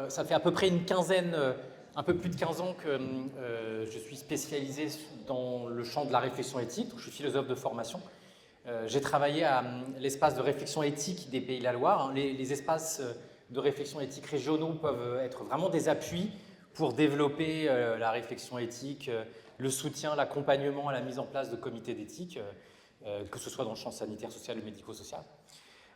Ça fait à peu près une quinzaine, un peu plus de 15 ans que je suis spécialisé dans le champ de la réflexion éthique. Donc, je suis philosophe de formation. J'ai travaillé à l'espace de réflexion éthique des Pays de la Loire. Les espaces de réflexion éthique régionaux peuvent être vraiment des appuis pour développer la réflexion éthique, le soutien, l'accompagnement à la mise en place de comités d'éthique, que ce soit dans le champ sanitaire, social ou médico-social.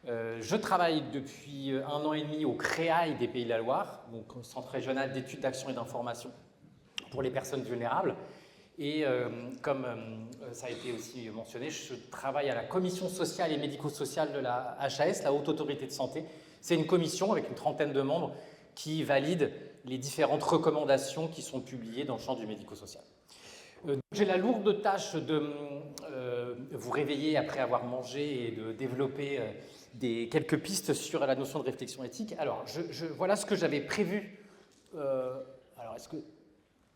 Je travaille depuis 1 an et demi au CREAI des Pays de la Loire, donc au Centre régional d'études, d'action et d'information pour les personnes vulnérables. Et comme ça a été aussi mentionné, je travaille à la commission sociale et médico-sociale de la HAS, la Haute Autorité de Santé. C'est une commission avec une trentaine de membres qui valide les différentes recommandations qui sont publiées dans le champ du médico-social. J'ai la lourde tâche de vous réveiller après avoir mangé et de développer quelques pistes sur la notion de réflexion éthique. Alors, voilà ce que j'avais prévu. Alors, est-ce que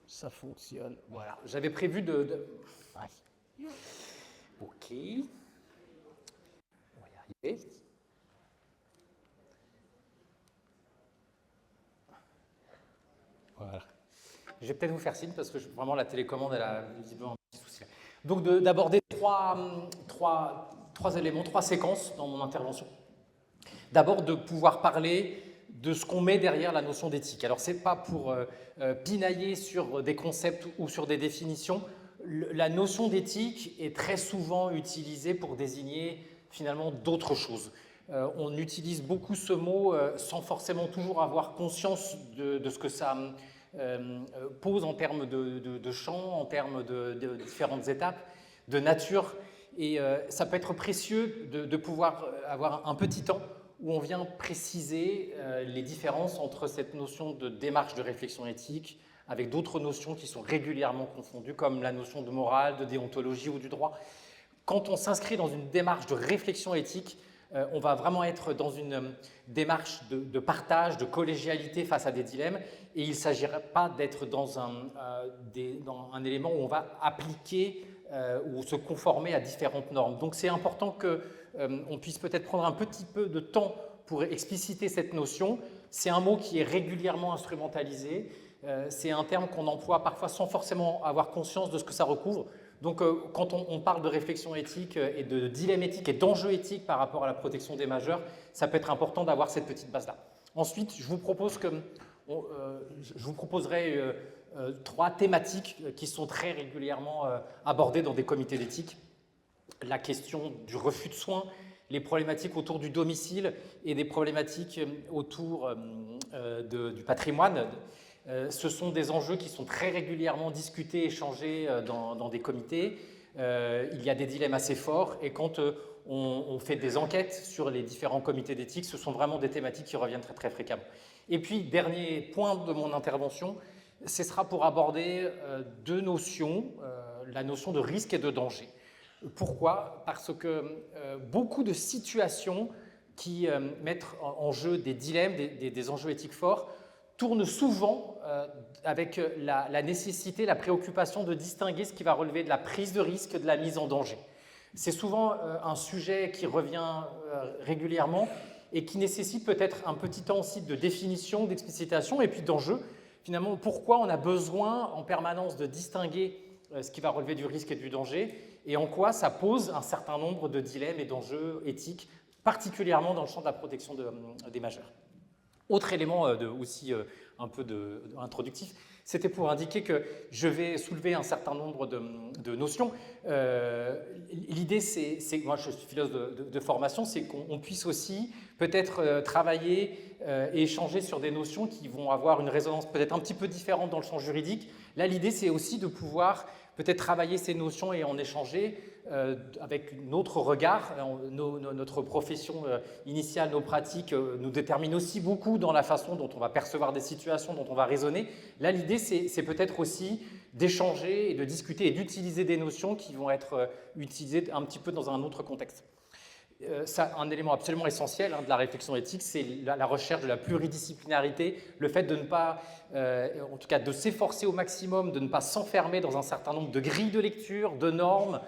ça fonctionne? Voilà, j'avais prévu Ouais. Ok. On va y arriver. Voilà. Je vais peut-être vous faire signe parce que vraiment la télécommande, elle a visiblement un petit souci. Donc d'aborder trois éléments, 3 séquences dans mon intervention. D'abord, de pouvoir parler de ce qu'on met derrière la notion d'éthique. Alors, ce n'est pas pour pinailler sur des concepts ou sur des définitions. La notion d'éthique est très souvent utilisée pour désigner finalement d'autres choses. On utilise beaucoup ce mot sans forcément toujours avoir conscience de ce que ça pose en termes de champ, en termes de différentes étapes, de nature. Et ça peut être précieux de pouvoir avoir un petit temps où on vient préciser les différences entre cette notion de démarche de réflexion éthique avec d'autres notions qui sont régulièrement confondues, comme la notion de morale, de déontologie ou du droit. Quand on s'inscrit dans une démarche de réflexion éthique, on va vraiment être dans une démarche de partage, de collégialité face à des dilemmes, et il ne s'agira pas d'être dans un élément où on va appliquer ou se conformer à différentes normes. Donc c'est important qu'on puisse peut-être prendre un petit peu de temps pour expliciter cette notion. C'est un mot qui est régulièrement instrumentalisé, c'est un terme qu'on emploie parfois sans forcément avoir conscience de ce que ça recouvre. Donc quand on parle de réflexion éthique et de dilemme éthique et d'enjeux éthiques par rapport à la protection des majeurs, ça peut être important d'avoir cette petite base-là. Ensuite, je vous proposerai 3 thématiques qui sont très régulièrement abordées dans des comités d'éthique. La question du refus de soins, les problématiques autour du domicile et des problématiques autour du patrimoine. Ce sont des enjeux qui sont très régulièrement discutés, échangés dans des comités. Il y a des dilemmes assez forts et quand on fait des enquêtes sur les différents comités d'éthique, ce sont vraiment des thématiques qui reviennent très, très fréquemment. Et puis, dernier point de mon intervention, ce sera pour aborder 2 notions, la notion de risque et de danger. Pourquoi? Parce que beaucoup de situations qui mettent en jeu des dilemmes, des enjeux éthiques forts, tournent souvent avec la nécessité, la préoccupation de distinguer ce qui va relever de la prise de risque de la mise en danger. C'est souvent un sujet qui revient régulièrement et qui nécessite peut-être un petit temps aussi de définition, d'explicitation et puis d'enjeu. Finalement, pourquoi on a besoin en permanence de distinguer ce qui va relever du risque et du danger et en quoi ça pose un certain nombre de dilemmes et d'enjeux éthiques, particulièrement dans le champ de la protection des majeurs. Autre élément aussi un peu introductif, c'était pour indiquer que je vais soulever un certain nombre de notions. L'idée, moi je suis philosophe de formation, c'est qu'on puisse aussi peut-être travailler et échanger sur des notions qui vont avoir une résonance peut-être un petit peu différente dans le champ juridique. Là, l'idée, c'est aussi de pouvoir peut-être travailler ces notions et en échanger avec notre regard. Notre profession initiale, nos pratiques nous déterminent aussi beaucoup dans la façon dont on va percevoir des situations, dont on va raisonner. Là, l'idée, c'est peut-être aussi d'échanger et de discuter et d'utiliser des notions qui vont être utilisées un petit peu dans un autre contexte. Un élément absolument essentiel de la réflexion éthique, c'est la recherche de la pluridisciplinarité, le fait de ne pas, en tout cas de s'efforcer au maximum de ne pas s'enfermer dans un certain nombre de grilles de lecture, de normes,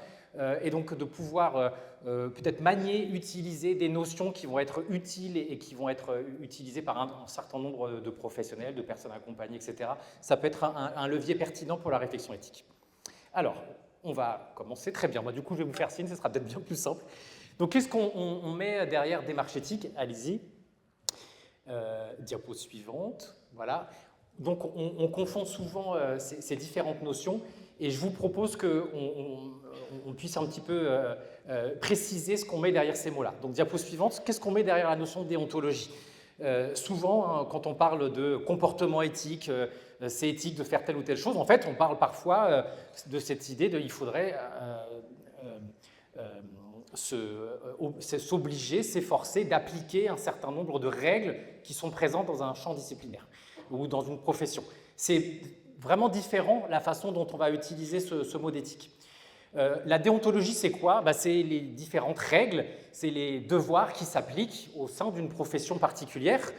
et donc de pouvoir peut-être manier, utiliser des notions qui vont être utiles et qui vont être utilisées par un certain nombre de professionnels, de personnes accompagnées, etc. Ça peut être un levier pertinent pour la réflexion éthique. Alors, on va commencer. Très bien. Moi, du coup, je vais vous faire signe, ce sera peut-être bien plus simple. Donc, qu'est-ce qu'on met derrière démarche éthique? Allez-y. Diapo suivante. Voilà. Donc, on confond souvent ces différentes notions et je vous propose qu'on puisse un petit peu préciser ce qu'on met derrière ces mots-là. Donc, diapo suivante. Qu'est-ce qu'on met derrière la notion de déontologie? Souvent, hein, quand on parle de comportement éthique, c'est éthique de faire telle ou telle chose, en fait, on parle parfois de cette idée de il faudrait s'obliger, s'efforcer d'appliquer un certain nombre de règles qui sont présentes dans un champ disciplinaire ou dans une profession. C'est vraiment différent la façon dont on va utiliser ce mot d'éthique. La déontologie, c'est quoi? C'est les différentes règles, c'est les devoirs qui s'appliquent au sein d'une profession particulière.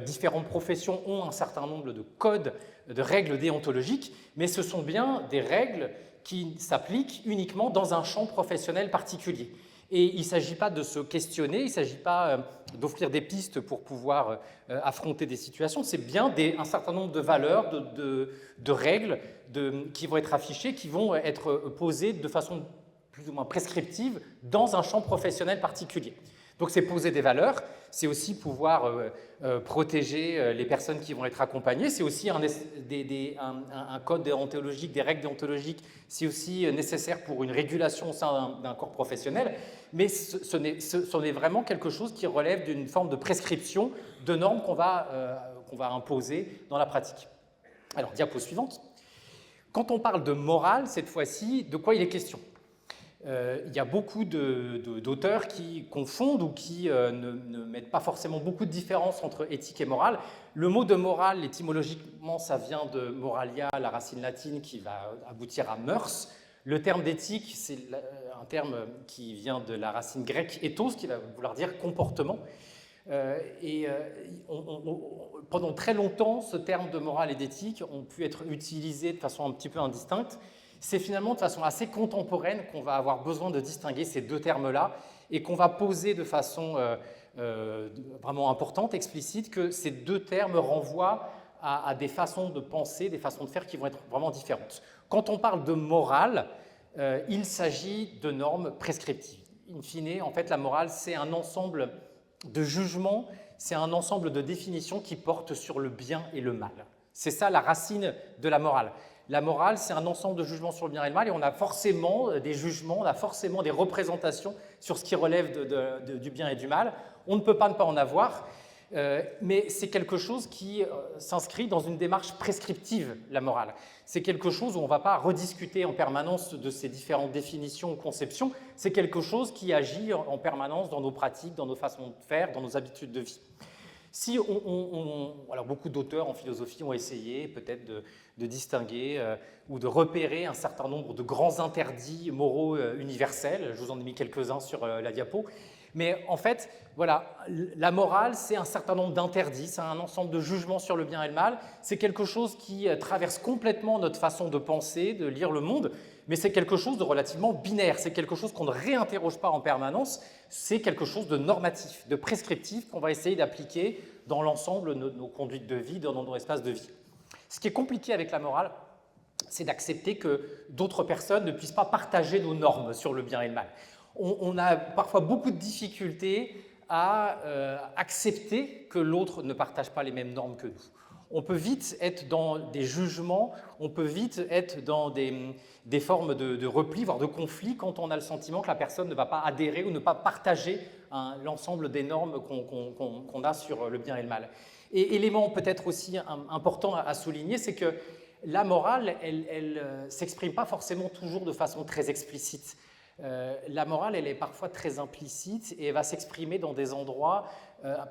Différentes professions ont un certain nombre de codes, de règles déontologiques, mais ce sont bien des règles qui s'appliquent uniquement dans un champ professionnel particulier. Et il ne s'agit pas de se questionner, il ne s'agit pas d'offrir des pistes pour pouvoir affronter des situations, c'est bien un certain nombre de valeurs, de règles qui vont être affichées, qui vont être posées de façon plus ou moins prescriptive dans un champ professionnel particulier. Donc c'est poser des valeurs, c'est aussi pouvoir protéger les personnes qui vont être accompagnées, c'est aussi un code déontologique, des règles déontologiques, c'est aussi nécessaire pour une régulation au sein d'un corps professionnel, mais ce n'est vraiment quelque chose qui relève d'une forme de prescription, de normes qu'on va imposer dans la pratique. Alors, diapo suivante. Quand on parle de morale, cette fois-ci, de quoi il est question? Il y a beaucoup d'auteurs qui confondent ou qui ne mettent pas forcément beaucoup de différence entre éthique et morale. Le mot de morale, étymologiquement, ça vient de moralia, la racine latine qui va aboutir à mœurs. Le terme d'éthique, c'est un terme qui vient de la racine grecque ethos, qui va vouloir dire comportement. Pendant très longtemps, ce terme de morale et d'éthique ont pu être utilisés de façon un petit peu indistincte. C'est finalement de façon assez contemporaine qu'on va avoir besoin de distinguer ces deux termes-là et qu'on va poser de façon vraiment importante, explicite, que ces deux termes renvoient à des façons de penser, des façons de faire qui vont être vraiment différentes. Quand on parle de morale, il s'agit de normes prescriptives. In fine, en fait, la morale, c'est un ensemble de jugements, c'est un ensemble de définitions qui portent sur le bien et le mal. C'est ça la racine de la morale. La morale, c'est un ensemble de jugements sur le bien et le mal, et on a forcément des jugements, on a forcément des représentations sur ce qui relève du bien et du mal. On ne peut pas ne pas en avoir, mais c'est quelque chose qui s'inscrit dans une démarche prescriptive, la morale. C'est quelque chose où on ne va pas rediscuter en permanence de ces différentes définitions ou conceptions, c'est quelque chose qui agit en permanence dans nos pratiques, dans nos façons de faire, dans nos habitudes de vie. Si alors beaucoup d'auteurs en philosophie ont essayé peut-être de distinguer ou de repérer un certain nombre de grands interdits moraux universels. Je vous en ai mis quelques-uns sur la diapo. Mais en fait, voilà, la morale, c'est un certain nombre d'interdits, c'est un ensemble de jugements sur le bien et le mal. C'est quelque chose qui traverse complètement notre façon de penser, de lire le monde, mais c'est quelque chose de relativement binaire. C'est quelque chose qu'on ne réinterroge pas en permanence. C'est quelque chose de normatif, de prescriptif qu'on va essayer d'appliquer dans l'ensemble de nos conduites de vie, dans nos espaces de vie. Ce qui est compliqué avec la morale, c'est d'accepter que d'autres personnes ne puissent pas partager nos normes sur le bien et le mal. On a parfois beaucoup de difficultés à accepter que l'autre ne partage pas les mêmes normes que nous. On peut vite être dans des jugements, on peut vite être dans des formes de repli, voire de conflit, quand on a le sentiment que la personne ne va pas adhérer ou ne pas partager l'ensemble des normes qu'on a sur le bien et le mal. Et élément peut-être aussi important à souligner, c'est que la morale, elle ne s'exprime pas forcément toujours de façon très explicite. La morale, elle est parfois très implicite et elle va s'exprimer dans des endroits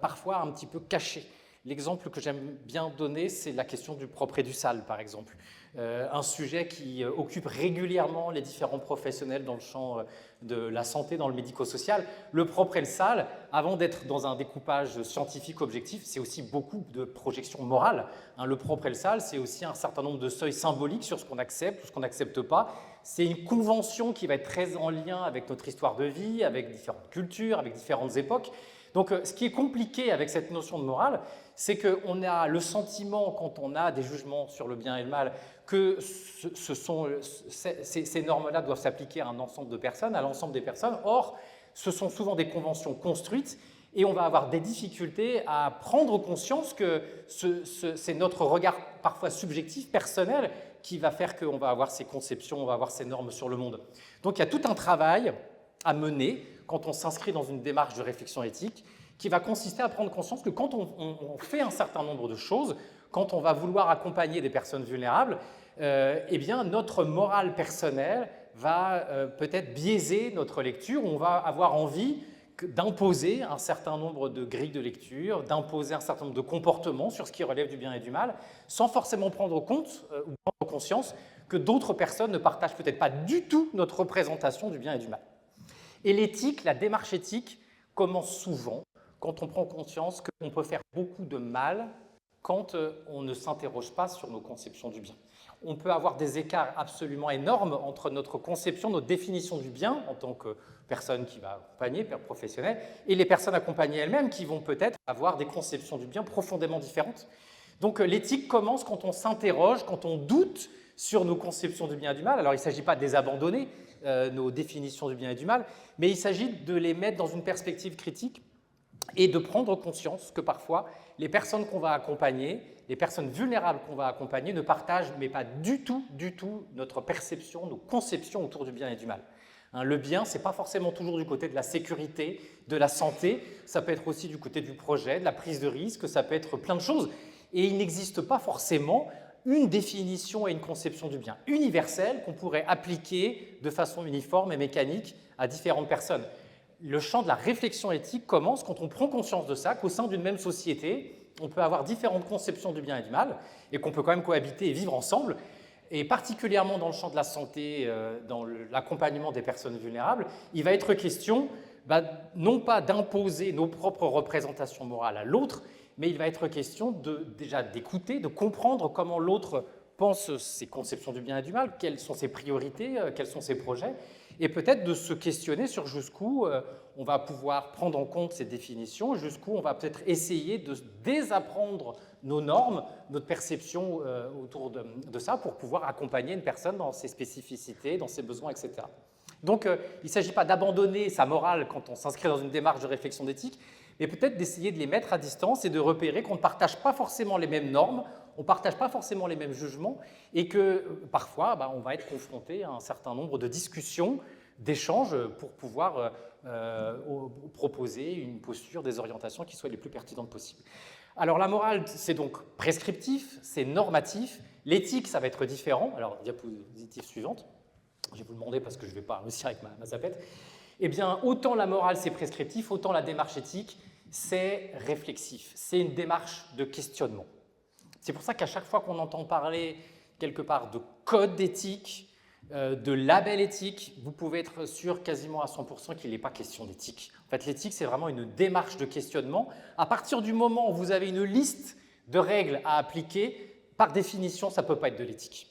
parfois un petit peu cachés. L'exemple que j'aime bien donner, c'est la question du propre et du sale, par exemple. Un sujet qui occupe régulièrement les différents professionnels dans le champ de la santé, dans le médico-social. Le propre et le sale, avant d'être dans un découpage scientifique objectif, c'est aussi beaucoup de projections morales. Le propre et le sale, c'est aussi un certain nombre de seuils symboliques sur ce qu'on accepte ou ce qu'on n'accepte pas. C'est une convention qui va être très en lien avec notre histoire de vie, avec différentes cultures, avec différentes époques. Donc, ce qui est compliqué avec cette notion de morale, c'est qu'on a le sentiment, quand on a des jugements sur le bien et le mal, que ces normes-là doivent s'appliquer à un ensemble de personnes, à l'ensemble des personnes. Or, ce sont souvent des conventions construites et on va avoir des difficultés à prendre conscience que c'est notre regard parfois subjectif, personnel, qui va faire qu'on va avoir ces conceptions, on va avoir ces normes sur le monde. Donc, il y a tout un travail à mener quand on s'inscrit dans une démarche de réflexion éthique qui va consister à prendre conscience que quand on fait un certain nombre de choses, quand on va vouloir accompagner des personnes vulnérables, eh bien, notre morale personnelle va peut-être biaiser notre lecture. On va avoir envie d'imposer un certain nombre de grilles de lecture, d'imposer un certain nombre de comportements sur ce qui relève du bien et du mal, sans forcément prendre compte ou prendre conscience que d'autres personnes ne partagent peut-être pas du tout notre représentation du bien et du mal. Et l'éthique, la démarche éthique, commence souvent quand on prend conscience qu'on peut faire beaucoup de mal quand on ne s'interroge pas sur nos conceptions du bien. On peut avoir des écarts absolument énormes entre notre conception, notre définition du bien en tant que personne qui va accompagner, père professionnel, et les personnes accompagnées elles-mêmes qui vont peut-être avoir des conceptions du bien profondément différentes. Donc l'éthique commence quand on s'interroge, quand on doute sur nos conceptions du bien et du mal. Alors il ne s'agit pas de les abandonner, nos définitions du bien et du mal, mais il s'agit de les mettre dans une perspective critique et de prendre conscience que parfois, les personnes qu'on va accompagner, les personnes vulnérables qu'on va accompagner ne partagent mais pas du tout notre perception, nos conceptions autour du bien et du mal. Le bien, ce n'est pas forcément toujours du côté de la sécurité, de la santé, ça peut être aussi du côté du projet, de la prise de risque, ça peut être plein de choses. Et il n'existe pas forcément une définition et une conception du bien universelle qu'on pourrait appliquer de façon uniforme et mécanique à différentes personnes. Le champ de la réflexion éthique commence quand on prend conscience de ça, qu'au sein d'une même société, on peut avoir différentes conceptions du bien et du mal, et qu'on peut quand même cohabiter et vivre ensemble, et particulièrement dans le champ de la santé, dans l'accompagnement des personnes vulnérables, il va être question non pas d'imposer nos propres représentations morales à l'autre, mais il va être question déjà d'écouter, de comprendre comment l'autre pense ses conceptions du bien et du mal, quelles sont ses priorités, quels sont ses projets, et peut-être de se questionner sur jusqu'où on va pouvoir prendre en compte ces définitions, jusqu'où on va peut-être essayer de désapprendre nos normes, notre perception autour de ça pour pouvoir accompagner une personne dans ses spécificités, dans ses besoins, etc. Donc, il ne s'agit pas d'abandonner sa morale quand on s'inscrit dans une démarche de réflexion d'éthique, mais peut-être d'essayer de les mettre à distance et de repérer qu'on ne partage pas forcément les mêmes normes, on ne partage pas forcément les mêmes jugements et que parfois, on va être confronté à un certain nombre de discussions, d'échanges pour pouvoir proposer une posture, des orientations qui soient les plus pertinentes possibles. Alors la morale, c'est donc prescriptif, c'est normatif. L'éthique, ça va être différent. Alors, diapositive suivante. Je vais vous demander parce que je ne vais pas réussir avec ma zapette. Eh bien, autant la morale, c'est prescriptif, autant la démarche éthique, c'est réflexif. C'est une démarche de questionnement. C'est pour ça qu'à chaque fois qu'on entend parler quelque part de code d'éthique, de label éthique, vous pouvez être sûr quasiment à 100% qu'il n'est pas question d'éthique. En fait, l'éthique, c'est vraiment une démarche de questionnement. À partir du moment où vous avez une liste de règles à appliquer, par définition, ça ne peut pas être de l'éthique.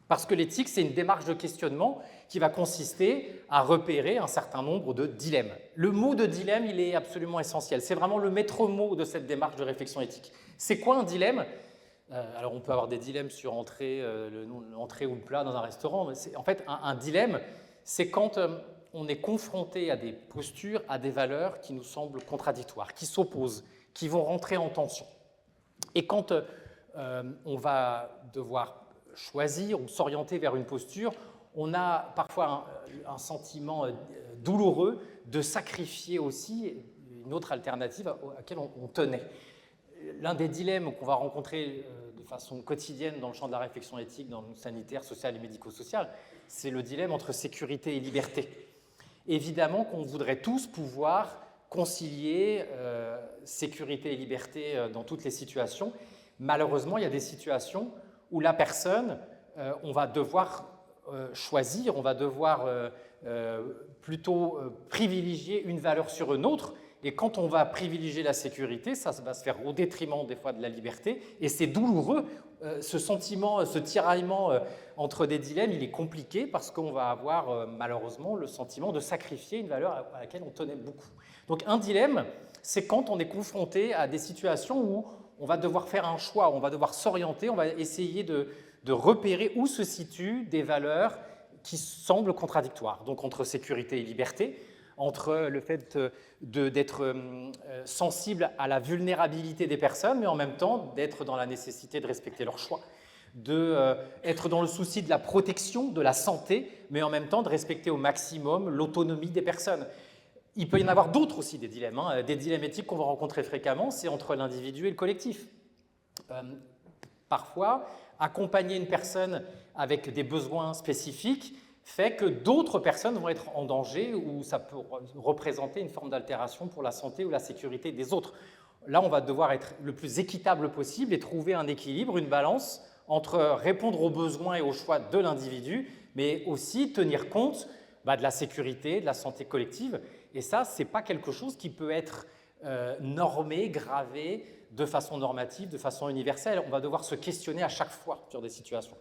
Parce que l'éthique, c'est une démarche de questionnement qui va consister à repérer un certain nombre de dilemmes. Le mot de dilemme, il est absolument essentiel. C'est vraiment le maître mot de cette démarche de réflexion éthique. C'est quoi un dilemme ? Alors, on peut avoir des dilemmes sur l'entrée ou le plat dans un restaurant. Mais en fait, un dilemme, c'est quand on est confronté à des postures, à des valeurs qui nous semblent contradictoires, qui s'opposent, qui vont rentrer en tension. Et quand on va devoir choisir ou s'orienter vers une posture, on a parfois un sentiment douloureux de sacrifier aussi une autre alternative à laquelle on tenait. L'un des dilemmes qu'on va rencontrer de façon quotidienne dans le champ de la réflexion éthique, dans le sanitaire, social et médico-social, c'est le dilemme entre sécurité et liberté. Évidemment qu'on voudrait tous pouvoir concilier sécurité et liberté dans toutes les situations. Malheureusement, il y a des situations où la personne, on va devoir choisir, on va devoir plutôt privilégier une valeur sur une autre. Et quand on va privilégier la sécurité, ça va se faire au détriment des fois de la liberté. Et c'est douloureux. Ce sentiment, ce tiraillement entre des dilemmes, il est compliqué parce qu'on va avoir malheureusement le sentiment de sacrifier une valeur à laquelle on tenait beaucoup. Donc un dilemme, c'est quand on est confronté à des situations où on va devoir faire un choix, on va devoir s'orienter, on va essayer de repérer où se situent des valeurs qui semblent contradictoires. Donc entre sécurité et liberté, entre le fait d'être sensible à la vulnérabilité des personnes, mais en même temps d'être dans la nécessité de respecter leurs choix, d'être dans le souci de la protection, de la santé, mais en même temps de respecter au maximum l'autonomie des personnes. Il peut y en avoir d'autres aussi, des dilemmes. Des dilemmes éthiques qu'on va rencontrer fréquemment, c'est entre l'individu et le collectif. Parfois, accompagner une personne avec des besoins spécifiques fait que d'autres personnes vont être en danger ou ça peut représenter une forme d'altération pour la santé ou la sécurité des autres. Là, on va devoir être le plus équitable possible et trouver un équilibre, une balance entre répondre aux besoins et aux choix de l'individu, mais aussi tenir compte de la sécurité, de la santé collective. Et ça, ce n'est pas quelque chose qui peut être normé, gravé de façon normative, de façon universelle. On va devoir se questionner à chaque fois sur des situations.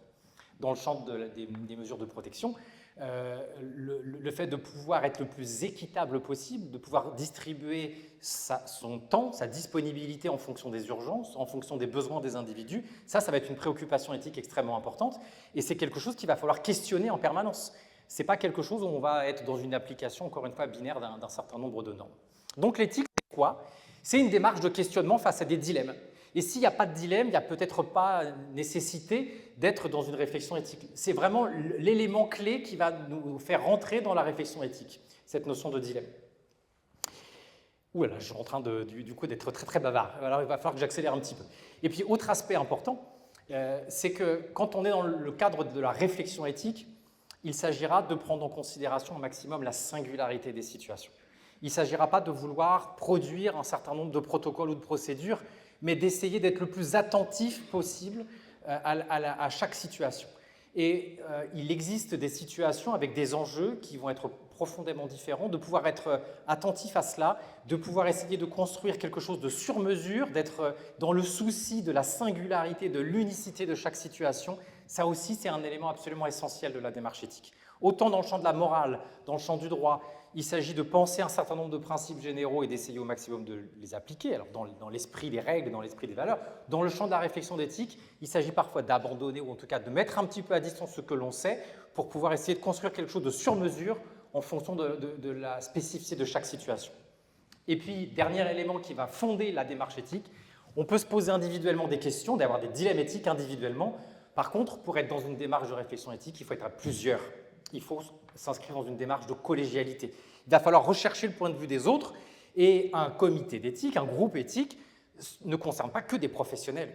Dans le champ des mesures de protection, le fait de pouvoir être le plus équitable possible, de pouvoir distribuer son temps, sa disponibilité en fonction des urgences, en fonction des besoins des individus, ça va être une préoccupation éthique extrêmement importante et c'est quelque chose qu'il va falloir questionner en permanence. Ce n'est pas quelque chose où on va être dans une application, encore une fois, binaire d'un certain nombre de normes. Donc l'éthique, c'est quoi? C'est une démarche de questionnement face à des dilemmes. Et s'il n'y a pas de dilemme, il n'y a peut-être pas nécessité d'être dans une réflexion éthique. C'est vraiment l'élément clé qui va nous faire rentrer dans la réflexion éthique, cette notion de dilemme. Ouh là là, je suis en train du coup d'être très très bavard. Alors il va falloir que j'accélère un petit peu. Et puis autre aspect important, c'est que quand on est dans le cadre de la réflexion éthique, il s'agira de prendre en considération au maximum la singularité des situations. Il ne s'agira pas de vouloir produire un certain nombre de protocoles ou de procédures, mais d'essayer d'être le plus attentif possible à chaque situation. Et il existe des situations avec des enjeux qui vont être profondément différents, de pouvoir être attentif à cela, de pouvoir essayer de construire quelque chose de sur mesure, d'être dans le souci de la singularité, de l'unicité de chaque situation. Ça aussi, c'est un élément absolument essentiel de la démarche éthique. Autant dans le champ de la morale, dans le champ du droit, il s'agit de penser un certain nombre de principes généraux et d'essayer au maximum de les appliquer, alors dans l'esprit des règles, dans l'esprit des valeurs. Dans le champ de la réflexion d'éthique, il s'agit parfois d'abandonner ou en tout cas de mettre un petit peu à distance ce que l'on sait pour pouvoir essayer de construire quelque chose de sur mesure en fonction de la spécificité de chaque situation. Et puis, dernier élément qui va fonder la démarche éthique, on peut se poser individuellement des questions, d'avoir des dilemmes éthiques individuellement. Par contre, pour être dans une démarche de réflexion éthique, il faut être à plusieurs. Il faut s'inscrire dans une démarche de collégialité. Il va falloir rechercher le point de vue des autres et un comité d'éthique, un groupe éthique, ne concerne pas que des professionnels.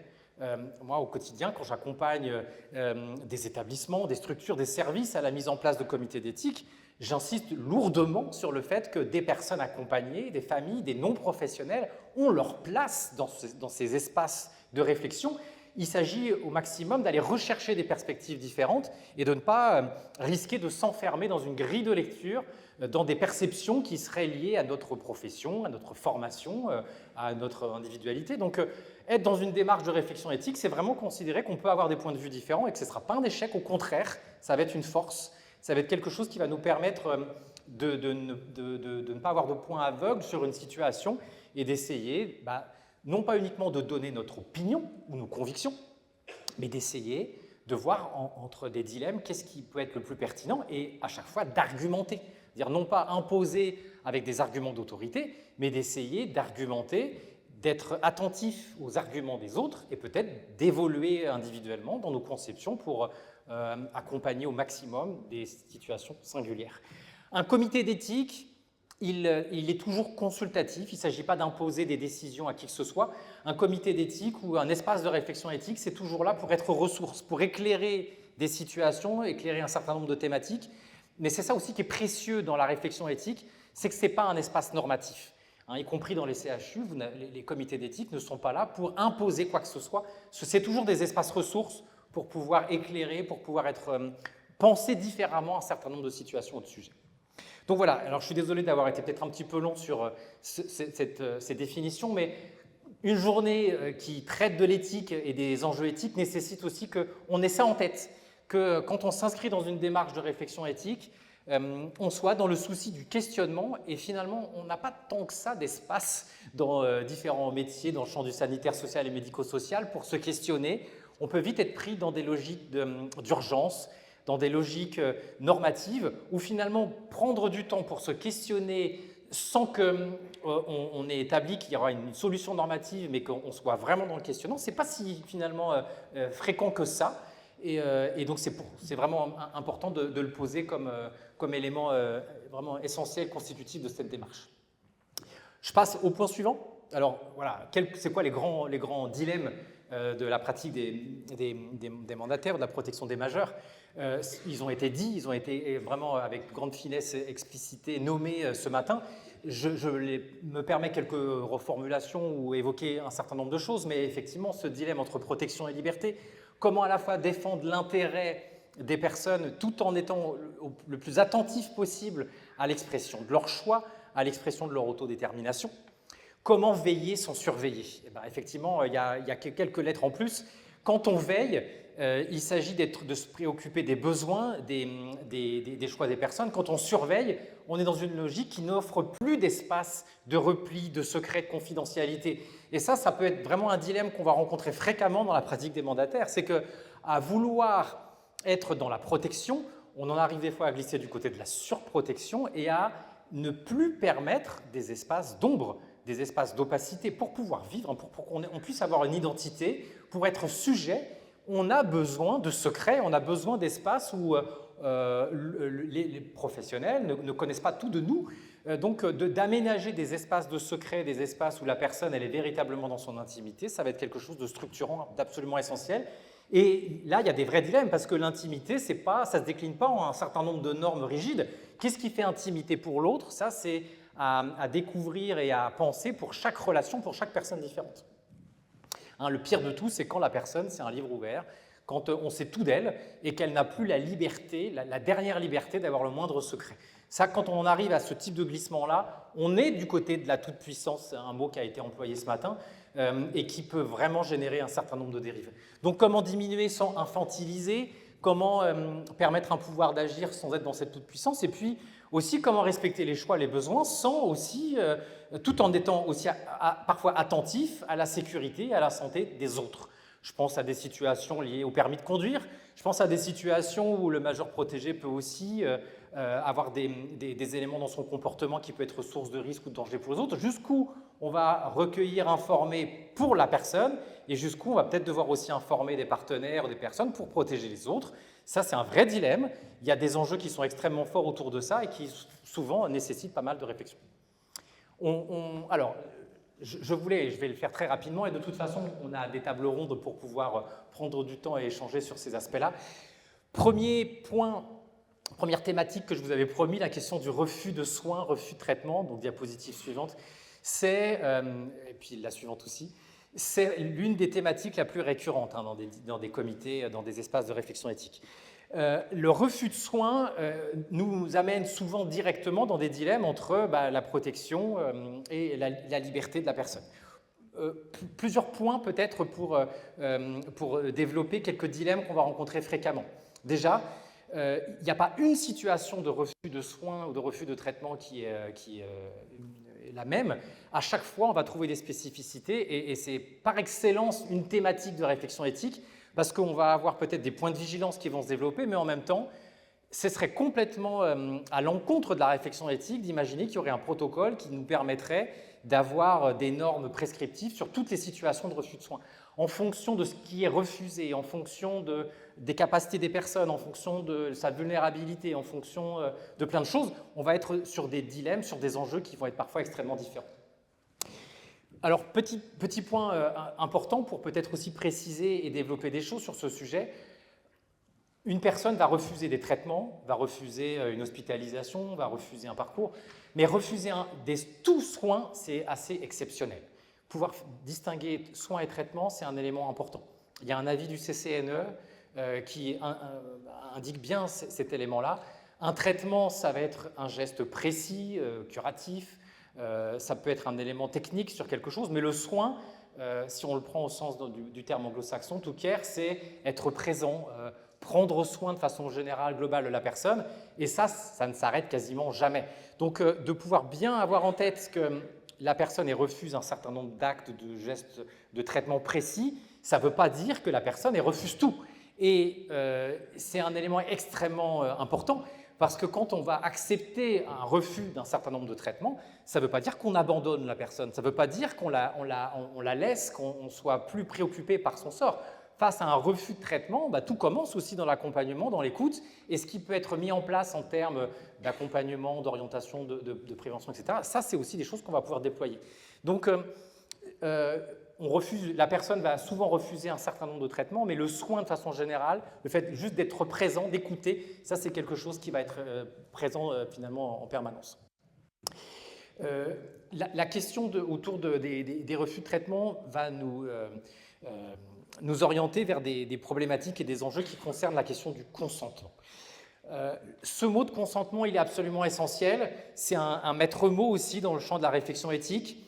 Moi, au quotidien, quand j'accompagne des établissements, des structures, des services à la mise en place de comités d'éthique, j'insiste lourdement sur le fait que des personnes accompagnées, des familles, des non-professionnels ont leur place dans ces espaces de réflexion. Il s'agit au maximum d'aller rechercher des perspectives différentes et de ne pas risquer de s'enfermer dans une grille de lecture, dans des perceptions qui seraient liées à notre profession, à notre formation, à notre individualité. Donc, être dans une démarche de réflexion éthique, c'est vraiment considérer qu'on peut avoir des points de vue différents et que ce ne sera pas un échec, au contraire, ça va être une force, ça va être quelque chose qui va nous permettre de ne pas avoir de point aveugle sur une situation et d'essayer, non pas uniquement de donner notre opinion ou nos convictions, mais d'essayer de voir entre des dilemmes qu'est-ce qui peut être le plus pertinent et à chaque fois d'argumenter. C'est-à-dire non pas imposer avec des arguments d'autorité, mais d'essayer d'argumenter, d'être attentif aux arguments des autres et peut-être d'évoluer individuellement dans nos conceptions pour accompagner au maximum des situations singulières. Un comité d'éthique, il est toujours consultatif, il ne s'agit pas d'imposer des décisions à qui que ce soit. Un comité d'éthique ou un espace de réflexion éthique, c'est toujours là pour être ressource, pour éclairer des situations, éclairer un certain nombre de thématiques. Mais c'est ça aussi qui est précieux dans la réflexion éthique, c'est que ce n'est pas un espace normatif. y compris dans les CHU, les comités d'éthique ne sont pas là pour imposer quoi que ce soit. C'est toujours des espaces ressources pour pouvoir éclairer, pour pouvoir penser différemment un certain nombre de situations ou de sujets. Donc voilà, alors je suis désolé d'avoir été peut-être un petit peu long sur ces définitions, mais une journée qui traite de l'éthique et des enjeux éthiques nécessite aussi qu'on ait ça en tête, que quand on s'inscrit dans une démarche de réflexion éthique, on soit dans le souci du questionnement, et finalement, on n'a pas tant que ça d'espace dans différents métiers, dans le champ du sanitaire, social et médico-social, pour se questionner. On peut vite être pris dans des logiques d'urgence, dans des logiques normatives, où finalement, prendre du temps pour se questionner sans qu'on ait établi qu'il y aura une solution normative, mais qu'on soit vraiment dans le questionnement, ce n'est pas si finalement fréquent que ça. Et donc, c'est vraiment important de le poser comme élément vraiment essentiel, constitutif de cette démarche. Je passe au point suivant. Alors, voilà, c'est quoi les grands dilemmes de la pratique des mandataires, de la protection des majeurs? Ils ont été dits, ils ont été vraiment avec grande finesse explicités, nommés ce matin. Je me permets quelques reformulations ou évoquer un certain nombre de choses, mais effectivement, ce dilemme entre protection et liberté, comment à la fois défendre l'intérêt des personnes tout en étant le plus attentif possible à l'expression de leur choix, à l'expression de leur autodétermination. Comment veiller sans surveiller? Effectivement, il y a quelques lettres en plus. Quand on veille, il s'agit de se préoccuper des besoins, des choix des personnes. Quand on surveille, on est dans une logique qui n'offre plus d'espace de repli, de secret, de confidentialité. Et ça peut être vraiment un dilemme qu'on va rencontrer fréquemment dans la pratique des mandataires. C'est qu'à vouloir être dans la protection, on en arrive des fois à glisser du côté de la surprotection et à ne plus permettre des espaces d'ombre, des espaces d'opacité pour pouvoir vivre, pour qu'on puisse avoir une identité, pour être sujet. On a besoin de secrets, on a besoin d'espaces où les professionnels ne connaissent pas tout de nous. Donc, d'aménager des espaces de secret, des espaces où la personne elle est véritablement dans son intimité, ça va être quelque chose de structurant, d'absolument essentiel. Et là, il y a des vrais dilemmes, parce que l'intimité, ça ne se décline pas en un certain nombre de normes rigides. Qu'est-ce qui fait intimité pour l'autre? Ça, c'est à découvrir et à penser pour chaque relation, pour chaque personne différente. Le pire de tout, c'est quand la personne, c'est un livre ouvert, quand on sait tout d'elle et qu'elle n'a plus la liberté, la dernière liberté d'avoir le moindre secret. Ça, quand on arrive à ce type de glissement-là, on est du côté de la toute-puissance, un mot qui a été employé ce matin, et qui peut vraiment générer un certain nombre de dérives. Donc, comment diminuer sans infantiliser? Comment permettre un pouvoir d'agir sans être dans cette toute-puissance? Et puis, aussi, comment respecter les choix, les besoins, sans aussi, tout en étant aussi parfois attentif à la sécurité et à la santé des autres. Je pense à des situations liées au permis de conduire. Je pense à des situations où le majeur protégé peut aussi avoir des éléments dans son comportement qui peut être source de risque ou de danger pour les autres. Jusqu'où on va recueillir, informer pour la personne, et jusqu'où on va peut-être devoir aussi informer des partenaires, des personnes pour protéger les autres. Ça, c'est un vrai dilemme. Il y a des enjeux qui sont extrêmement forts autour de ça et qui souvent nécessitent pas mal de réflexion. Alors, je vais le faire très rapidement, et de toute façon, on a des tables rondes pour pouvoir prendre du temps et échanger sur ces aspects-là. Premier point, première thématique que je vous avais promis, la question du refus de soins, refus de traitement, donc diapositive suivante, et puis la suivante aussi, c'est l'une des thématiques la plus récurrente dans des comités, dans des espaces de réflexion éthique. Le refus de soins nous amène souvent directement dans des dilemmes entre la protection et la liberté de la personne. Plusieurs points peut-être pour développer quelques dilemmes qu'on va rencontrer fréquemment. Déjà, il n'y a pas une situation de refus de soins ou de refus de traitement qui est la même. À chaque fois, on va trouver des spécificités, et c'est par excellence une thématique de réflexion éthique, parce qu'on va avoir peut-être des points de vigilance qui vont se développer, mais en même temps, ce serait complètement à l'encontre de la réflexion éthique d'imaginer qu'il y aurait un protocole qui nous permettrait d'avoir des normes prescriptives sur toutes les situations de refus de soins. En fonction de ce qui est refusé, en fonction des capacités des personnes, en fonction de sa vulnérabilité, en fonction de plein de choses, on va être sur des dilemmes, sur des enjeux qui vont être parfois extrêmement différents. Alors, petit point important pour peut-être aussi préciser et développer des choses sur ce sujet. Une personne va refuser des traitements, va refuser une hospitalisation, va refuser un parcours, mais refuser tout soin, c'est assez exceptionnel. Pouvoir distinguer soins et traitements, c'est un élément important. Il y a un avis du CCNE qui indique bien cet élément-là. Un traitement, ça va être un geste précis, curatif, ça peut être un élément technique sur quelque chose, mais le soin, si on le prend au sens du terme anglo-saxon, to care, c'est être présent, prendre soin de façon générale, globale de la personne, et ça ne s'arrête quasiment jamais. Donc, de pouvoir bien avoir en tête que la personne refuse un certain nombre d'actes, de gestes, de traitements précis, ça ne veut pas dire que la personne refuse tout. Et c'est un élément extrêmement important, parce que quand on va accepter un refus d'un certain nombre de traitements, ça ne veut pas dire qu'on abandonne la personne, ça ne veut pas dire qu'on la laisse, qu'on soit plus préoccupé par son sort. Face à un refus de traitement, tout commence aussi dans l'accompagnement, dans l'écoute, et ce qui peut être mis en place en termes d'accompagnement, d'orientation, de prévention, etc., ça, c'est aussi des choses qu'on va pouvoir déployer. Donc, la personne va souvent refuser un certain nombre de traitements, mais le soin de façon générale, le fait juste d'être présent, d'écouter, ça, c'est quelque chose qui va être présent finalement en permanence. La question autour des refus de traitement va nous orienter vers des problématiques et des enjeux qui concernent la question du consentement. Ce mot de consentement, il est absolument essentiel. C'est un maître mot aussi dans le champ de la réflexion éthique.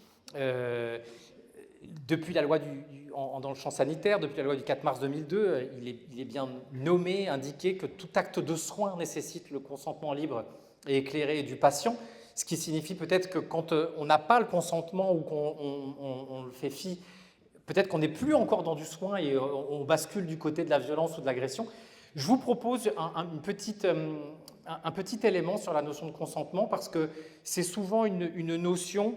Depuis la loi dans le champ sanitaire, depuis la loi du 4 mars 2002, il est bien nommé, indiqué que tout acte de soin nécessite le consentement libre et éclairé du patient, ce qui signifie peut-être que quand on n'a pas le consentement ou qu'on le fait fi, peut-être qu'on n'est plus encore dans du soin et on bascule du côté de la violence ou de l'agression. Je vous propose un petit élément sur la notion de consentement parce que c'est souvent une notion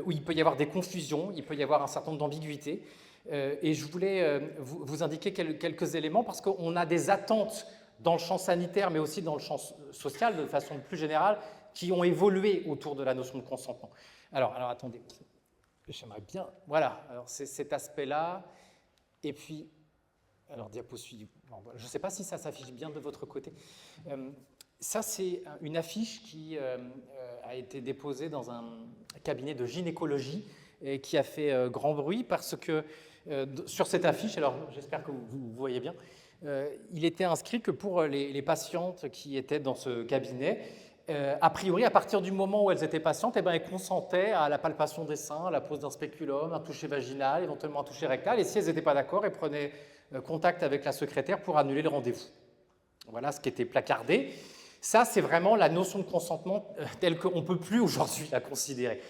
où il peut y avoir des confusions, il peut y avoir un certain nombre d'ambiguïtés. Et je voulais vous indiquer quelques éléments parce qu'on a des attentes dans le champ sanitaire, mais aussi dans le champ social, de façon plus générale, qui ont évolué autour de la notion de consentement. Alors attendez, j'aimerais bien... Voilà, alors c'est cet aspect-là. Et puis, alors diapo suivante. Je ne sais pas si ça s'affiche bien de votre côté. Ça, c'est une affiche qui a été déposée dans un cabinet de gynécologie et qui a fait grand bruit parce que sur cette affiche, alors j'espère que vous voyez bien, il était inscrit que pour les patientes qui étaient dans ce cabinet, a priori, à partir du moment où elles étaient patientes, elles consentaient à la palpation des seins, à la pose d'un spéculum, un toucher vaginal, éventuellement un toucher rectal, et si elles n'étaient pas d'accord, elles prenaient contact avec la secrétaire pour annuler le rendez-vous. Voilà ce qui était placardé. Ça, c'est vraiment la notion de consentement telle qu'on ne peut plus aujourd'hui la considérer.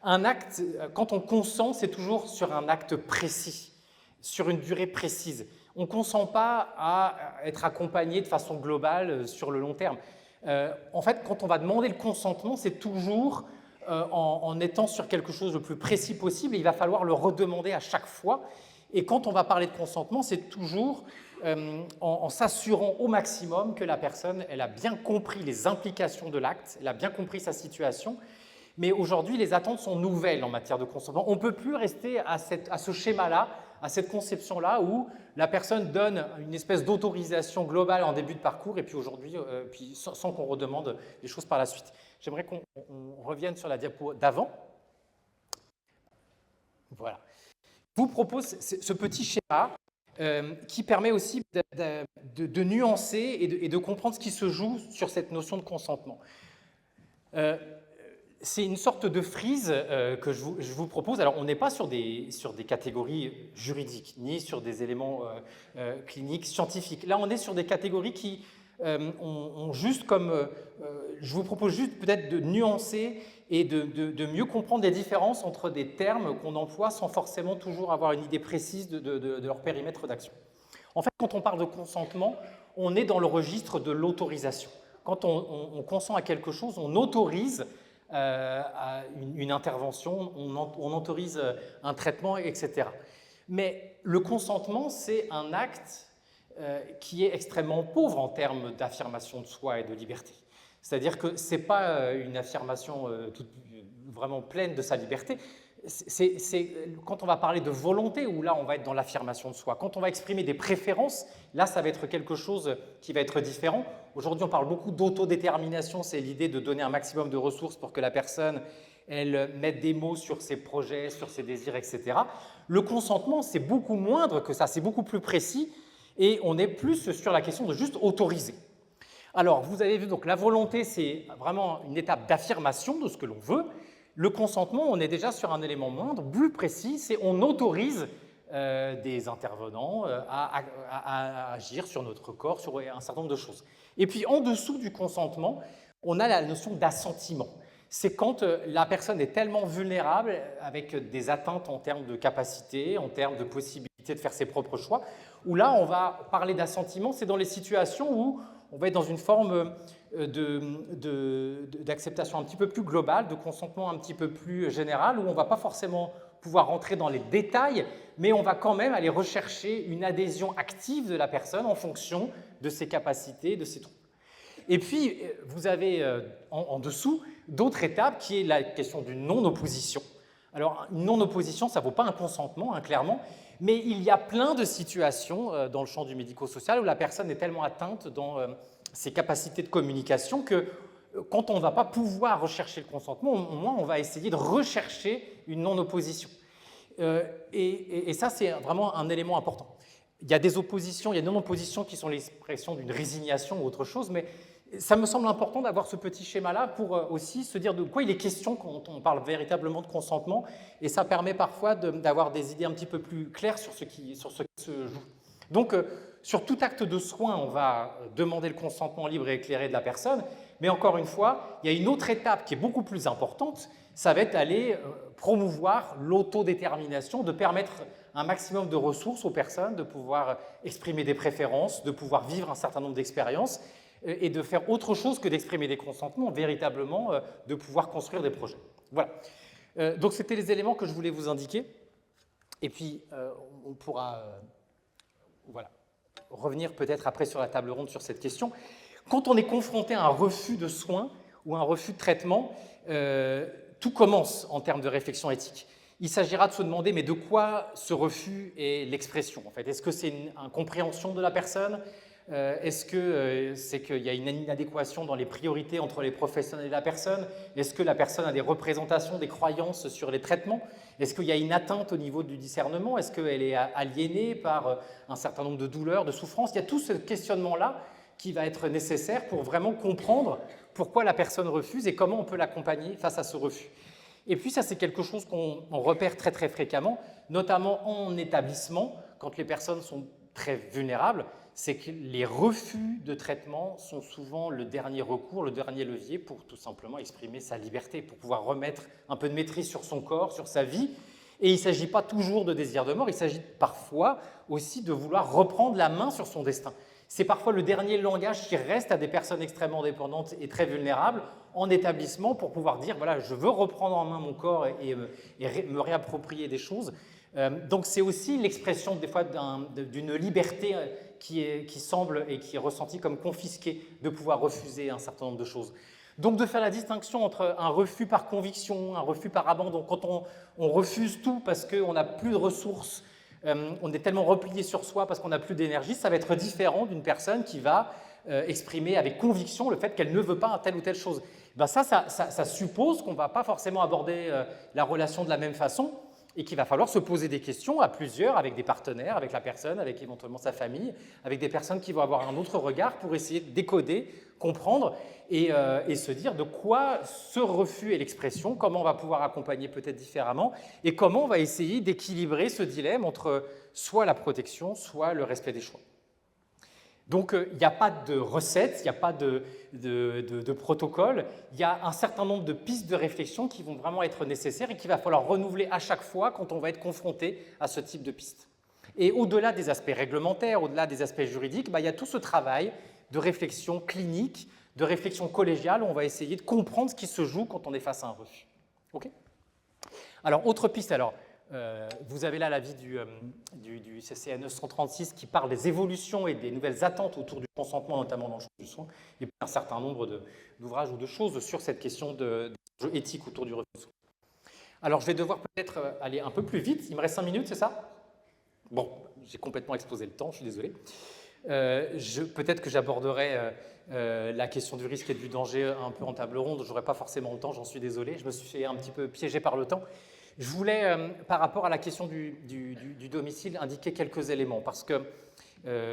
Un acte, quand on consent, c'est toujours sur un acte précis, sur une durée précise. On ne consent pas à être accompagné de façon globale sur le long terme. En fait, quand on va demander le consentement, c'est toujours en étant sur quelque chose le plus précis possible, et il va falloir le redemander à chaque fois. Et quand on va parler de consentement, c'est toujours en s'assurant au maximum que la personne elle a bien compris les implications de l'acte, elle a bien compris sa situation. Mais aujourd'hui, les attentes sont nouvelles en matière de consentement. On ne peut plus rester à ce schéma-là, à cette conception-là où la personne donne une espèce d'autorisation globale en début de parcours et puis aujourd'hui, sans qu'on redemande les choses par la suite. J'aimerais qu'on revienne sur la diapo d'avant. Voilà. Je vous propose ce petit schéma qui permet aussi de nuancer et de comprendre ce qui se joue sur cette notion de consentement. C'est une sorte de frise que je vous propose. Alors, on n'est pas sur des catégories juridiques, ni sur des éléments cliniques, scientifiques. Là, on est sur des catégories qui ont juste comme... je vous propose juste peut-être de nuancer et de mieux comprendre les différences entre des termes qu'on emploie sans forcément toujours avoir une idée précise de leur périmètre d'action. En fait, quand on parle de consentement, on est dans le registre de l'autorisation. Quand on consent à quelque chose, on autorise à une intervention, on autorise un traitement, etc. Mais le consentement, c'est un acte qui est extrêmement pauvre en termes d'affirmation de soi et de liberté. C'est-à-dire que ce n'est pas une affirmation vraiment pleine de sa liberté. quand on va parler de volonté, où là on va être dans l'affirmation de soi. Quand on va exprimer des préférences, là ça va être quelque chose qui va être différent. Aujourd'hui on parle beaucoup d'autodétermination, c'est l'idée de donner un maximum de ressources pour que la personne elle mette des mots sur ses projets, sur ses désirs, etc. Le consentement c'est beaucoup moindre que ça, c'est beaucoup plus précis et on est plus sur la question de juste autoriser. Alors vous avez vu, donc la volonté c'est vraiment une étape d'affirmation de ce que l'on veut. Le consentement, on est déjà sur un élément moindre, plus précis, c'est on autorise des intervenants à agir sur notre corps, sur un certain nombre de choses. Et puis en dessous du consentement, on a la notion d'assentiment. C'est quand la personne est tellement vulnérable, avec des atteintes en termes de capacité, en termes de possibilité de faire ses propres choix, où là on va parler d'assentiment, c'est dans les situations où on va être dans une forme d'acceptation un petit peu plus globale, de consentement un petit peu plus général, où on ne va pas forcément pouvoir rentrer dans les détails, mais on va quand même aller rechercher une adhésion active de la personne en fonction de ses capacités, de ses troubles. Et puis, vous avez en dessous d'autres étapes qui est la question d'une non-opposition. Alors, une non-opposition, ça ne vaut pas un consentement, hein, clairement, mais il y a plein de situations dans le champ du médico-social où la personne est tellement atteinte dans ses capacités de communication que quand on ne va pas pouvoir rechercher le consentement, au moins on va essayer de rechercher une non-opposition. Et ça, c'est vraiment un élément important. Il y a des oppositions, il y a des non-oppositions qui sont l'expression d'une résignation ou autre chose, mais ça me semble important d'avoir ce petit schéma-là pour aussi se dire de quoi il est question quand on parle véritablement de consentement, et ça permet parfois d'avoir des idées un petit peu plus claires sur ce qui se joue. Donc, sur tout acte de soin, on va demander le consentement libre et éclairé de la personne, mais encore une fois, il y a une autre étape qui est beaucoup plus importante, ça va être d'aller promouvoir l'autodétermination, de permettre un maximum de ressources aux personnes, de pouvoir exprimer des préférences, de pouvoir vivre un certain nombre d'expériences, et de faire autre chose que d'exprimer des consentements, véritablement de pouvoir construire des projets. Voilà. Donc c'était les éléments que je voulais vous indiquer. Et puis on pourra voilà, revenir peut-être après sur la table ronde sur cette question. Quand on est confronté à un refus de soins ou un refus de traitement, tout commence en termes de réflexion éthique. Il s'agira de se demander, mais de quoi ce refus est l'expression en fait? Est-ce que c'est une incompréhension de la personne? Est-ce que c'est qu'il y a une inadéquation dans les priorités entre les professionnels et la personne? Est-ce que la personne a des représentations, des croyances sur les traitements? Est-ce qu'il y a une atteinte au niveau du discernement? Est-ce qu'elle est aliénée par un certain nombre de douleurs, de souffrances? Il y a tout ce questionnement-là qui va être nécessaire pour vraiment comprendre pourquoi la personne refuse et comment on peut l'accompagner face à ce refus. Et puis ça, c'est quelque chose qu'on repère très très fréquemment, notamment en établissement, quand les personnes sont très vulnérables, c'est que les refus de traitement sont souvent le dernier recours, le dernier levier pour tout simplement exprimer sa liberté, pour pouvoir remettre un peu de maîtrise sur son corps, sur sa vie. Et il ne s'agit pas toujours de désir de mort, il s'agit parfois aussi de vouloir reprendre la main sur son destin. C'est parfois le dernier langage qui reste à des personnes extrêmement dépendantes et très vulnérables en établissement pour pouvoir dire voilà, je veux reprendre en main mon corps et me réapproprier des choses. Donc c'est aussi l'expression des fois d'une liberté qui semble et qui est ressentie comme confisquée, de pouvoir refuser un certain nombre de choses. Donc de faire la distinction entre un refus par conviction, un refus par abandon, quand on refuse tout parce qu'on n'a plus de ressources, on est tellement replié sur soi parce qu'on n'a plus d'énergie, ça va être différent d'une personne qui va exprimer avec conviction le fait qu'elle ne veut pas telle ou telle chose. Ben ça suppose qu'on ne va pas forcément aborder la relation de la même façon, et qu'il va falloir se poser des questions à plusieurs, avec des partenaires, avec la personne, avec éventuellement sa famille, avec des personnes qui vont avoir un autre regard pour essayer de décoder, comprendre et se dire de quoi ce refus est l'expression, comment on va pouvoir accompagner peut-être différemment et comment on va essayer d'équilibrer ce dilemme entre soit la protection, soit le respect des choix. Donc, il n'y a pas de recette, il n'y a pas de protocole, il y a un certain nombre de pistes de réflexion qui vont vraiment être nécessaires et qu'il va falloir renouveler à chaque fois quand on va être confronté à ce type de pistes. Et au-delà des aspects réglementaires, au-delà des aspects juridiques, il y a tout ce travail de réflexion clinique, de réflexion collégiale, où on va essayer de comprendre ce qui se joue quand on est face à un refus. Okay ? Alors, autre piste, vous avez là l'avis du CCNE 136 qui parle des évolutions et des nouvelles attentes autour du consentement, notamment dans le champ du soin, et puis un certain nombre d'ouvrages ou de choses sur cette question des enjeux éthiques autour du refus de soin. Alors, je vais devoir peut-être aller un peu plus vite. Il me reste 5 minutes, c'est ça? Bon, j'ai complètement explosé le temps, je suis désolé. Peut-être que j'aborderai la question du risque et du danger un peu en table ronde. Je n'aurai pas forcément le temps, j'en suis désolé. Je me suis fait un petit peu piéger par le temps. Je voulais, par rapport à la question du domicile, indiquer quelques éléments parce que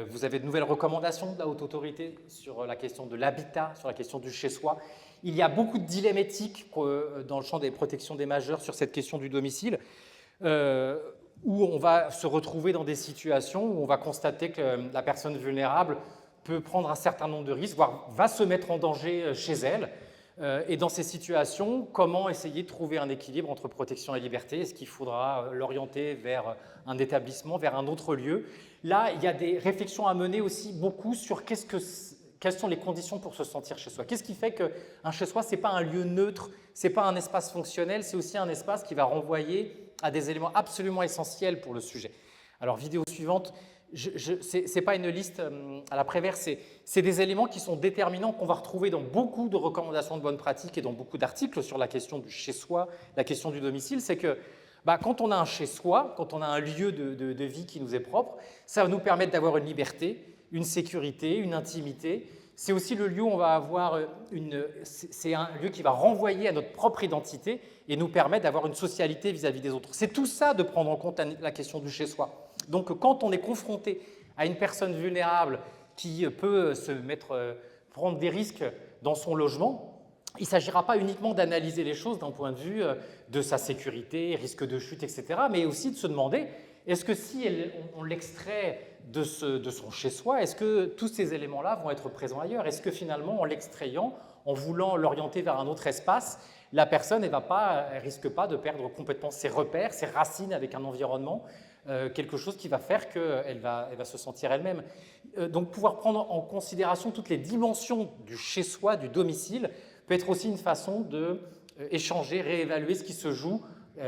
vous avez de nouvelles recommandations de la Haute Autorité sur la question de l'habitat, sur la question du chez-soi. Il y a beaucoup de dilemmes éthiques dans le champ des protections des majeurs sur cette question du domicile, où on va se retrouver dans des situations où on va constater que la personne vulnérable peut prendre un certain nombre de risques, voire va se mettre en danger chez elle. Et dans ces situations, comment essayer de trouver un équilibre entre protection et liberté? Est-ce qu'il faudra l'orienter vers un établissement, vers un autre lieu? Là, il y a des réflexions à mener aussi beaucoup sur quelles sont les conditions pour se sentir chez soi. Qu'est-ce qui fait qu'un chez soi, ce n'est pas un lieu neutre, ce n'est pas un espace fonctionnel, c'est aussi un espace qui va renvoyer à des éléments absolument essentiels pour le sujet. Alors, vidéo suivante, ce n'est pas une liste à la Prévert, c'est des éléments qui sont déterminants qu'on va retrouver dans beaucoup de recommandations de bonnes pratiques et dans beaucoup d'articles sur la question du chez-soi, la question du domicile. C'est que quand on a un chez-soi, quand on a un lieu de vie qui nous est propre, ça va nous permettre d'avoir une liberté, une sécurité, une intimité. C'est aussi le lieu où on va avoir c'est un lieu qui va renvoyer à notre propre identité et nous permettre d'avoir une socialité vis-à-vis des autres. C'est tout ça de prendre en compte la question du chez-soi. Donc, quand on est confronté à une personne vulnérable qui peut prendre des risques dans son logement, il ne s'agira pas uniquement d'analyser les choses d'un point de vue de sa sécurité, risque de chute, etc., mais aussi de se demander, est-ce que si on l'extrait de son chez-soi, est-ce que tous ces éléments-là vont être présents ailleurs? Est-ce que finalement, en l'extrayant, en voulant l'orienter vers un autre espace, la personne elle risque pas de perdre complètement ses repères, ses racines avec un environnement, quelque chose qui va faire qu'elle va se sentir elle-même. Donc pouvoir prendre en considération toutes les dimensions du chez-soi, du domicile, peut être aussi une façon d'échanger, réévaluer ce qui se joue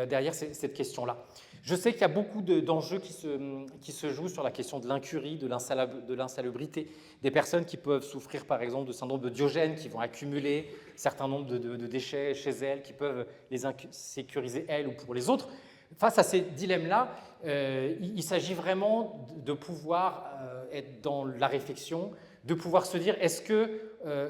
derrière cette question-là. Je sais qu'il y a beaucoup d'enjeux qui se jouent sur la question de l'incurie, de l'insalubrité, des personnes qui peuvent souffrir par exemple de syndrome de Diogène, qui vont accumuler un certain nombre de déchets chez elles, qui peuvent les insécuriser elles ou pour les autres. Face à ces dilemmes-là, il s'agit vraiment de pouvoir être dans la réflexion, de pouvoir se dire est-ce que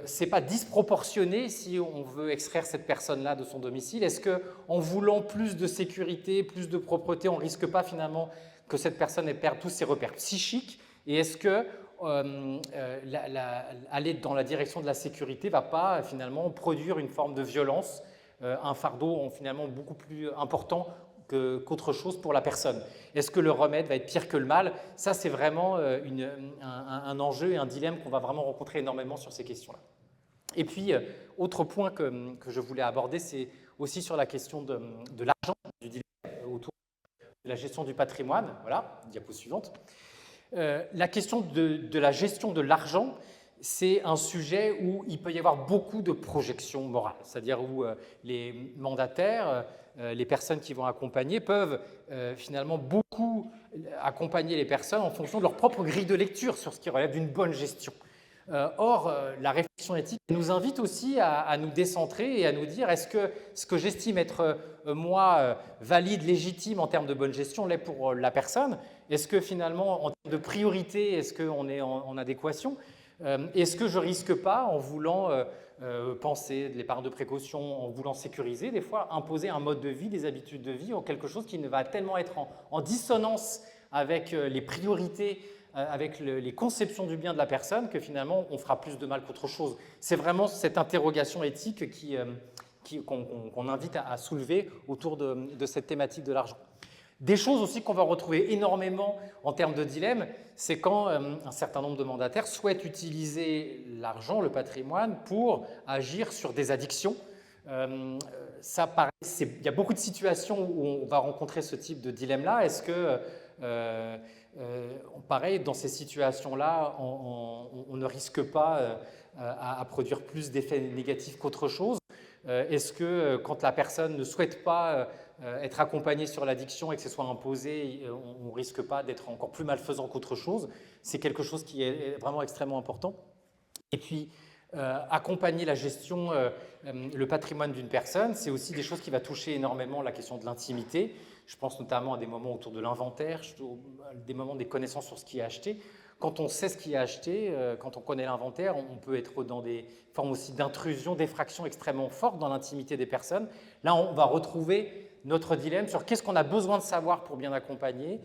ce n'est pas disproportionné si on veut extraire cette personne-là de son domicile? Est-ce qu'en voulant plus de sécurité, plus de propreté, on ne risque pas finalement que cette personne perde tous ses repères psychiques? Et est-ce que aller dans la direction de la sécurité ne va pas finalement produire une forme de violence, un fardeau finalement beaucoup plus important qu'autre chose pour la personne? Est-ce que le remède va être pire que le mal? Ça, c'est vraiment un enjeu et un dilemme qu'on va vraiment rencontrer énormément sur ces questions-là. Et puis, autre point que je voulais aborder, c'est aussi sur la question de l'argent, du dilemme autour de la gestion du patrimoine. Voilà, diapo suivante. La question de la gestion de l'argent, c'est un sujet où il peut y avoir beaucoup de projections morales, c'est-à-dire où les mandataires, les personnes qui vont accompagner peuvent finalement beaucoup accompagner les personnes en fonction de leur propre grille de lecture sur ce qui relève d'une bonne gestion. Or, la réflexion éthique nous invite aussi à nous décentrer et à nous dire est-ce que ce que j'estime être, moi, valide, légitime en termes de bonne gestion l'est pour la personne? Est-ce que finalement, en termes de priorité, est-ce qu'on est en adéquation? Est-ce que je ne risque pas, en voulant penser de l'épargne de précaution, en voulant sécuriser, des fois imposer un mode de vie, des habitudes de vie, ou quelque chose qui ne va tellement être en dissonance avec les priorités, avec les conceptions du bien de la personne, que finalement on fera plus de mal qu'autre chose? C'est vraiment cette interrogation éthique qu'on invite à soulever autour de cette thématique de l'argent. Des choses aussi qu'on va retrouver énormément en termes de dilemme, c'est quand un certain nombre de mandataires souhaitent utiliser l'argent, le patrimoine, pour agir sur des addictions. Il y a beaucoup de situations où on va rencontrer ce type de dilemme-là. Est-ce que, pareil, dans ces situations-là, on ne risque pas à produire plus d'effets négatifs qu'autre chose? Est-ce que quand la personne ne souhaite pas être accompagnée sur l'addiction et que ce soit imposé, on ne risque pas d'être encore plus malfaisant qu'autre chose? C'est quelque chose qui est vraiment extrêmement important. Et puis, Accompagner la gestion, le patrimoine d'une personne, c'est aussi des choses qui vont toucher énormément la question de l'intimité. Je pense notamment à des moments autour de l'inventaire, des moments des connaissances sur ce qui est acheté. Quand on sait ce qui est acheté, quand on connaît l'inventaire, on peut être dans des formes aussi d'intrusion, d'effraction extrêmement fortes dans l'intimité des personnes. Là, on va retrouver notre dilemme sur qu'est-ce qu'on a besoin de savoir pour bien accompagner,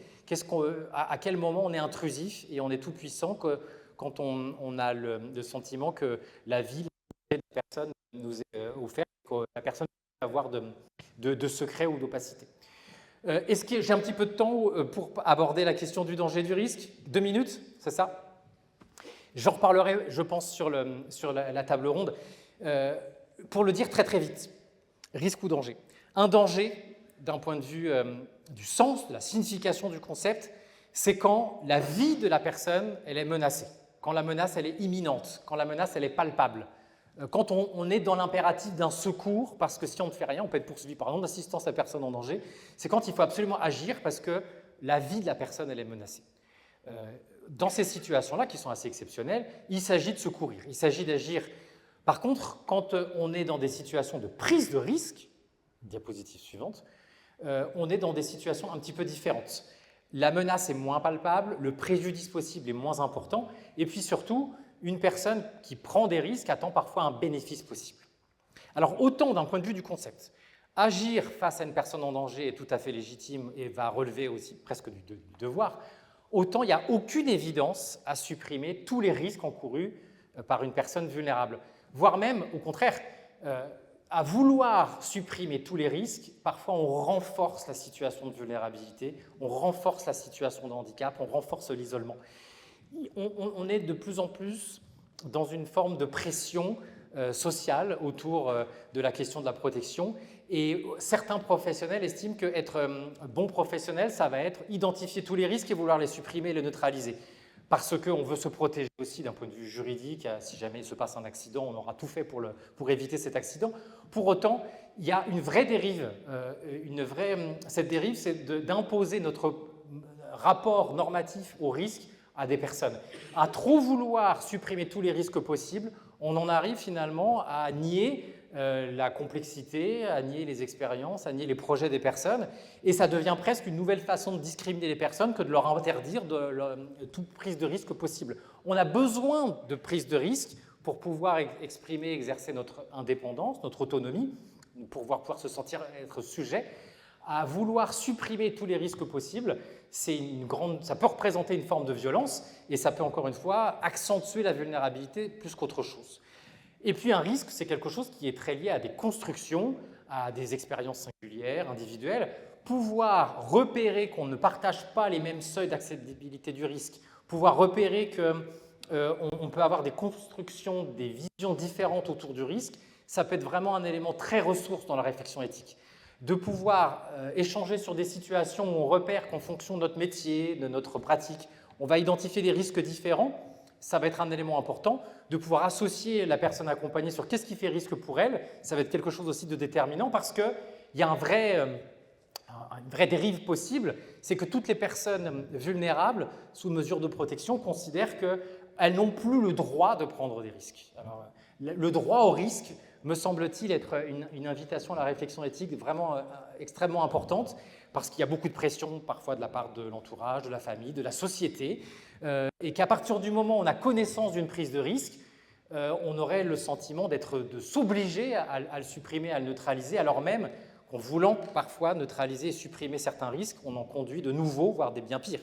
à quel moment on est intrusif et on est tout puissant quand on a le sentiment que la vie de la personne nous est offerte, que la personne peut avoir de secret ou d'opacité. Est-ce que j'ai un petit peu de temps pour aborder la question du danger et du risque? 2 minutes, c'est ça? J'en reparlerai, je pense, sur la table ronde. Pour le dire très très vite, risque ou danger? Un danger, d'un point de vue du sens, de la signification du concept, c'est quand la vie de la personne elle est menacée, quand la menace elle est imminente, quand la menace elle est palpable. Quand on est dans l'impératif d'un secours, parce que si on ne fait rien, on peut être poursuivi par exemple d'assistance à personne en danger, c'est quand il faut absolument agir parce que la vie de la personne elle est menacée. Dans ces situations-là, qui sont assez exceptionnelles, il s'agit de secourir, il s'agit d'agir. Par contre, quand on est dans des situations de prise de risque, diapositive suivante, on est dans des situations un petit peu différentes. La menace est moins palpable, le préjudice possible est moins important, et puis surtout, une personne qui prend des risques attend parfois un bénéfice possible. Alors autant d'un point de vue du concept, agir face à une personne en danger est tout à fait légitime et va relever aussi presque du devoir, autant il n'y a aucune évidence à supprimer tous les risques encourus par une personne vulnérable. Voire même, au contraire, à vouloir supprimer tous les risques, parfois on renforce la situation de vulnérabilité, on renforce la situation de handicap, on renforce l'isolement. On est de plus en plus dans une forme de pression sociale autour de la question de la protection et certains professionnels estiment qu'être bon professionnel, ça va être identifier tous les risques et vouloir les supprimer et les neutraliser. Parce qu'on veut se protéger aussi d'un point de vue juridique, si jamais il se passe un accident, on aura tout fait pour éviter cet accident. Pour autant, il y a une vraie dérive. Cette dérive, c'est d'imposer notre rapport normatif au risque à des personnes. À trop vouloir supprimer tous les risques possibles, on en arrive finalement à nier la complexité, à nier les expériences, à nier les projets des personnes, et ça devient presque une nouvelle façon de discriminer les personnes que de leur interdire toute prise de risque possible. On a besoin de prise de risque pour pouvoir exprimer, exercer notre indépendance, notre autonomie, pour pouvoir se sentir être sujet. À vouloir supprimer tous les risques possibles, ça peut représenter une forme de violence et ça peut encore une fois accentuer la vulnérabilité plus qu'autre chose. Et puis un risque, c'est quelque chose qui est très lié à des constructions, à des expériences singulières, individuelles. Pouvoir repérer qu'on ne partage pas les mêmes seuils d'acceptabilité du risque, pouvoir repérer qu'on peut avoir des constructions, des visions différentes autour du risque, ça peut être vraiment un élément très ressource dans la réflexion éthique. De pouvoir échanger sur des situations où on repère qu'en fonction de notre métier, de notre pratique, on va identifier des risques différents, ça va être un élément important. De pouvoir associer la personne accompagnée sur qu'est-ce qui fait risque pour elle, ça va être quelque chose aussi de déterminant parce qu'il y a une vraie dérive possible, c'est que toutes les personnes vulnérables sous mesure de protection considèrent qu'elles n'ont plus le droit de prendre des risques. Alors, le droit au risque me semble-t-il être une invitation à la réflexion éthique vraiment extrêmement importante parce qu'il y a beaucoup de pression parfois de la part de l'entourage, de la famille, de la société et qu'à partir du moment où on a connaissance d'une prise de risque, on aurait le sentiment de s'obliger à le supprimer, à le neutraliser, alors même qu'en voulant parfois neutraliser et supprimer certains risques, on en conduit de nouveaux, voire des bien pires.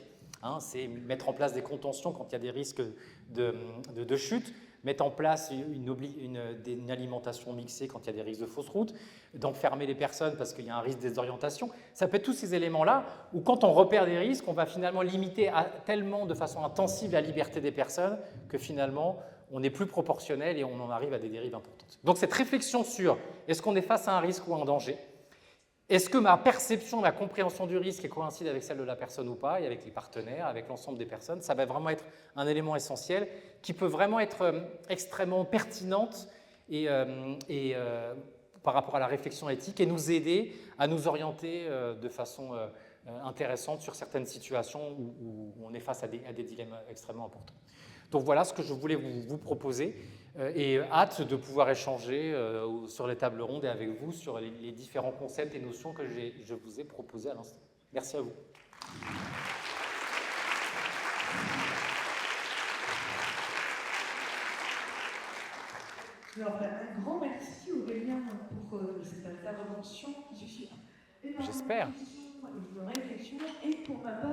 C'est mettre en place des contentions quand il y a des risques de chute, mettre en place une alimentation mixée quand il y a des risques de fausse route, d'enfermer les personnes parce qu'il y a un risque de désorientation. Ça peut être tous ces éléments-là où quand on repère des risques, on va finalement limiter tellement de façon intensive la liberté des personnes que finalement on n'est plus proportionnel et on en arrive à des dérives importantes. Donc cette réflexion sur est-ce qu'on est face à un risque ou un danger, est-ce que ma perception, ma compréhension du risque coïncide avec celle de la personne ou pas, et avec les partenaires, avec l'ensemble des personnes, ça va vraiment être un élément essentiel qui peut vraiment être extrêmement pertinente par rapport à la réflexion éthique et nous aider à nous orienter de façon intéressantes sur certaines situations où on est face à des dilemmes extrêmement importants. Donc voilà ce que je voulais vous proposer et hâte de pouvoir échanger sur les tables rondes et avec vous sur les différents concepts et notions que je vous ai proposés à l'instant. Merci à vous. Alors, un grand merci Aurélien pour cette intervention qui suscite énormément de J'espère. questions et de réflexions et pour ma part